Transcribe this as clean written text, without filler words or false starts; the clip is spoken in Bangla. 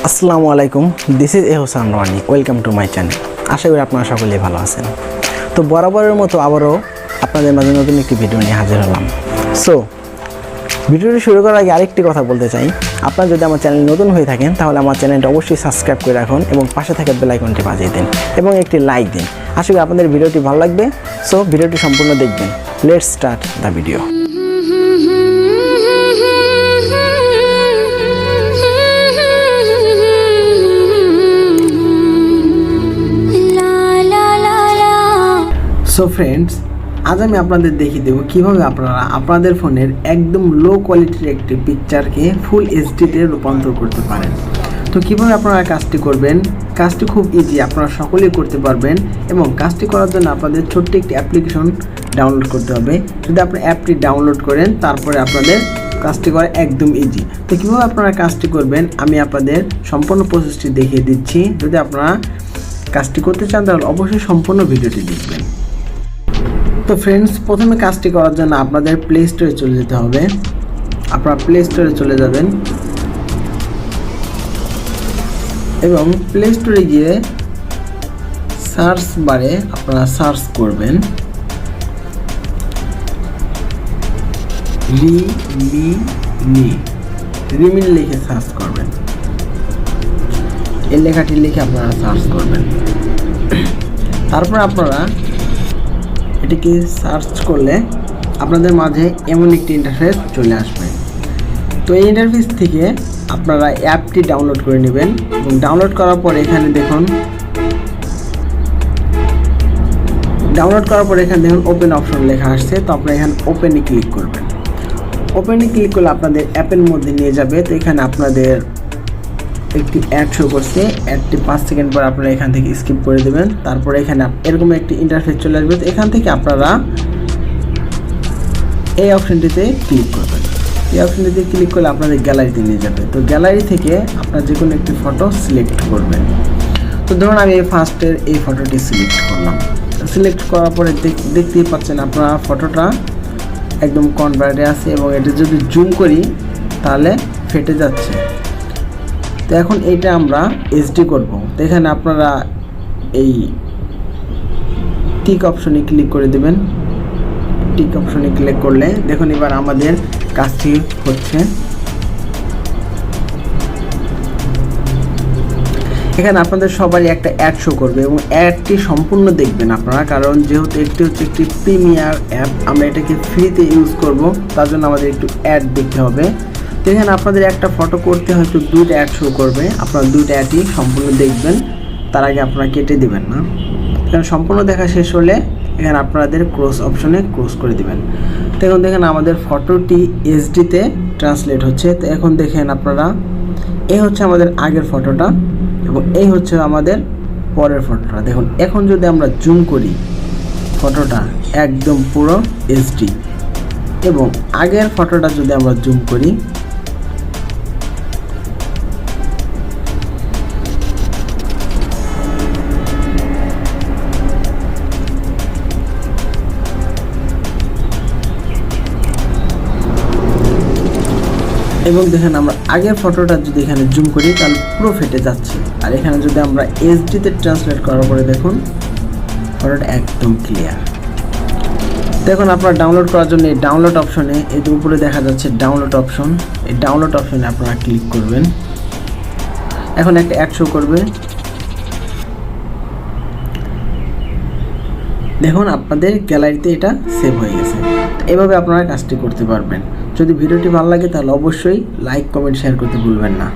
আসসালামু আলাইকুম, this is Roni. Welcome to my channel. আশা করি আপনারা সকলেই ভালো আছেন। তো বরাবরের মতো আবারও আপনাদের মাঝে নতুন একটি ভিডিও নিয়ে হাজির হলাম। সো ভিডিওটি শুরু করার আগে আরেকটি কথা বলতে চাই, আপনারা যদি আমার চ্যানেল নতুন হয়ে থাকেন তাহলে আমার চ্যানেলটা অবশ্যই সাবস্ক্রাইব করে রাখুন এবং পাশে থাকা বেল আইকনটি বাজিয়ে দিন এবং একটি লাইক দিন। আশা করি আপনাদের ভিডিওটি ভালো লাগবে। সো ভিডিওটি সম্পূর্ণ দেখবেন। Let's start the video. So friends, আজ আমি আপনাদের দেখিয়ে দেবো কীভাবে আপনারা আপনাদের ফোনের একদম লো কোয়ালিটির একটি পিকচারকে ফুল এইচডিতে রূপান্তর করতে পারেন। তো কীভাবে আপনারা কাজটি করবেন, কাজটি খুব ইজি, আপনারা সকলেই করতে পারবেন। এবং কাজটি করার জন্য আপনাদের ছোট্ট একটি অ্যাপ্লিকেশন ডাউনলোড করতে হবে। যদি আপনি অ্যাপটি ডাউনলোড করেন তারপরে আপনাদের কাজটি করা একদম ইজি। তো কীভাবে আপনারা কাজটি করবেন আমি আপনাদের সম্পূর্ণ প্রসেসটি দেখিয়ে দিচ্ছি। যদি আপনারা কাজটি করতে চান তাহলে অবশ্যই সম্পূর্ণ ভিডিওটি দেখবেন। তো ফ্রেন্ডস, প্রথমে কাজটি করার জন্য আপনাদের প্লে স্টোরে চলে যেতে হবে। আপনারা প্লে স্টোরে চলে যাবেন এবং প্লে স্টোরে গিয়ে সার্চ বারে আপনারা সার্চ করবেন রিমিনি লিখে সার্চ করবেন। এই লেখাটি লিখে আপনারা সার্চ করবেন। তারপর আপনারা এটিকে সার্চ করলে আপনাদের মাঝে এমন একটি ইন্টারফেস চলে আসবে। তো এই ইন্টারফেস থেকে আপনারা অ্যাপটি ডাউনলোড করে নেবেন এবং ডাউনলোড করার পর এখানে দেখুন ওপেন অপশন লেখা আসছে। তো আপনারা এখানে ওপেনে ক্লিক করবেন। ওপেনে ক্লিক করলে আপনাদের অ্যাপের মধ্যে নিয়ে যাবে। তো এখানে আপনাদের একটি অ্যাড শো করছে, অ্যাডটি 5 সেকেন্ড পর আপনারা এখান থেকে স্কিপ করে দেবেন। তারপরে এখানে এরকম একটি ইন্টারফেস চলে আসবে। তো এখান থেকে আপনারা এই অপশনটিতে ক্লিক করবেন। এই অপশনটিতে ক্লিক করলে আপনাদের গ্যালারিতে নিয়ে যাবে। তো গ্যালারি থেকে আপনারা যে কোনো একটি ফটো সিলেক্ট করবেন। তো ধরুন আমি এই ফার্স্টের এই ফটোটি সিলেক্ট করলাম। সিলেক্ট করার পরে দেখতেই পাচ্ছেন আপনারা ফটোটা একদম কনভার্টে আছে এবং এটা যদি জুম করি তাহলে ফেটে যাচ্ছে। তো এখন এইটা আমরা এইচডি করব। তো এখানে আপনারা এই টিক অপশনে ক্লিক করে দেবেন। টিক অপশনে ক্লিক করলে দেখুন এবার আমাদের কাজটি হচ্ছে। এখানে আপনাদের সবারই একটা অ্যাড শো করবে এবং অ্যাডটি সম্পূর্ণ দেখবেন আপনারা, কারণ যেহেতু এটি হচ্ছে একটি প্রিমিয়ার অ্যাপ, আমরা এটাকে ফ্রিতে ইউজ করব, তার জন্য আমাদের একটু অ্যাড দেখতে হবে। তো এখানে আপনাদের একটা ফটো করতে হয়তো 2টা অ্যাড শো করবে, আপনারা 2টা অ্যাডই সম্পূর্ণ দেখবেন, তার আগে আপনারা কেটে দিবেন না। এখানে সম্পূর্ণ দেখা শেষ হলে এখানে আপনাদের ক্রস অপশনে ক্রস করে দিবেন। তো এখন দেখেন আমাদের ফটোটি এইচডিতে ট্রান্সলেট হচ্ছে। তো এখন দেখেন আপনারা এই হচ্ছে আমাদের আগের ফটোটা এবং এই হচ্ছে আমাদের পরের ফটোটা। দেখুন এখন যদি আমরা জুম করি ফটোটা একদম পুরো এইচডি এবং আগের ফটোটা যদি আমরা জুম করি এবং দেখেন আমরা আগের ফটোটা যদি এখানে জুম করি তাহলে পুরো ফেটে যাচ্ছে। আর এখানে যদি আমরা এইচডিতে ট্রান্সলেট করার পরে দেখুন ফটোটা একদম ক্লিয়ার। দেখুন আপনারা ডাউনলোড করার জন্য এই ডাউনলোড অপশনে এই উপরে দেখা যাচ্ছে ডাউনলোড অপশন, এই ডাউনলোড অপশনে আপনারা ক্লিক করবেন। এখন একটা অ্যাড শো করবে। দেখুন আপনাদের গ্যালারিতে এটা সেভ হয়ে গেছে। এভাবে আপনারা কাজটি করতে পারবেন। যদি ভিডিওটি ভালো লাগে তাহলে অবশ্যই লাইক, কমেন্ট, শেয়ার করতে ভুলবেন না।